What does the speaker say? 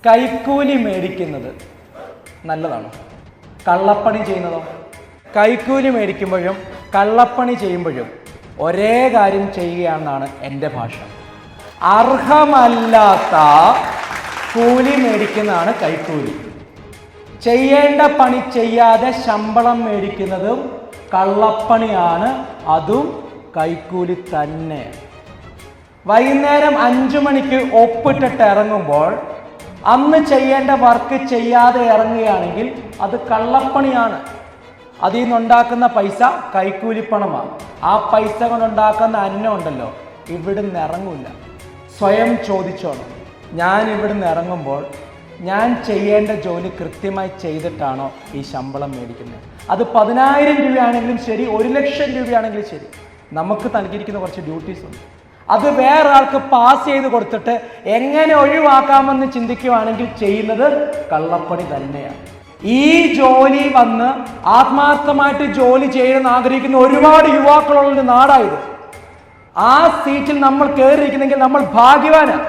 കൈക്കൂലി മേടിക്കുന്നത് നല്ലതാണോ? കള്ളപ്പണി ചെയ്യുന്നതോ? കൈക്കൂലി മേടിക്കുമ്പോഴും കള്ളപ്പണി ചെയ്യുമ്പോഴും ഒരേ കാര്യം ചെയ്യുകയാണെന്നാണ് എൻ്റെ ഭാഷ. അർഹമല്ലാത്ത കൂലി മേടിക്കുന്നതാണ് കൈക്കൂലി. ചെയ്യേണ്ട പണി ചെയ്യാതെ ശമ്പളം മേടിക്കുന്നതും കള്ളപ്പണിയാണ്, അതും കൈക്കൂലി തന്നെ. വൈകുന്നേരം 5 മണിക്ക് ഒപ്പിട്ടിട്ട് ഇറങ്ങുമ്പോൾ അന്ന് ചെയ്യേണ്ട വർക്ക് ചെയ്യാതെ ഇറങ്ങുകയാണെങ്കിൽ അത് കള്ളപ്പണിയാണ്. അതിൽ നിന്നുണ്ടാക്കുന്ന പൈസ കൈക്കൂലിപ്പണമാണ്. ആ പൈസ കൊണ്ടുണ്ടാക്കുന്ന അന്നം ഉണ്ടല്ലോ, ഇവിടുന്ന് ഇറങ്ങില്ല. സ്വയം ചോദിച്ചോണം, ഞാൻ ഇവിടുന്ന് ഇറങ്ങുമ്പോൾ ഞാൻ ചെയ്യേണ്ട ജോലി കൃത്യമായി ചെയ്തിട്ടാണോ ഈ ശമ്പളം മേടിക്കുന്നത്? അത് 10,000 രൂപയാണെങ്കിലും ശരി, 1,00,000 രൂപയാണെങ്കിലും ശരി, നമുക്ക് നൽകിയിരിക്കുന്ന കുറച്ച് ഡ്യൂട്ടീസ് ഉണ്ട്. അത് വേറൊരാൾക്ക് പാസ് ചെയ്ത് കൊടുത്തിട്ട് എങ്ങനെ ഒഴിവാക്കാമെന്ന് ചിന്തിക്കുകയാണെങ്കിൽ ചെയ്യുന്നത് കള്ളപ്പണി തന്നെയാണ്. ഈ ജോലി വന്ന് ആത്മാർത്ഥമായിട്ട് ജോലി ചെയ്യണമെന്ന് ആഗ്രഹിക്കുന്ന ഒരുപാട് യുവാക്കളുള്ള നാടായത്. ആ സീറ്റിൽ നമ്മൾ കയറിയിരിക്കുന്നെങ്കിൽ നമ്മൾ ഭാഗ്യവാനാണ്.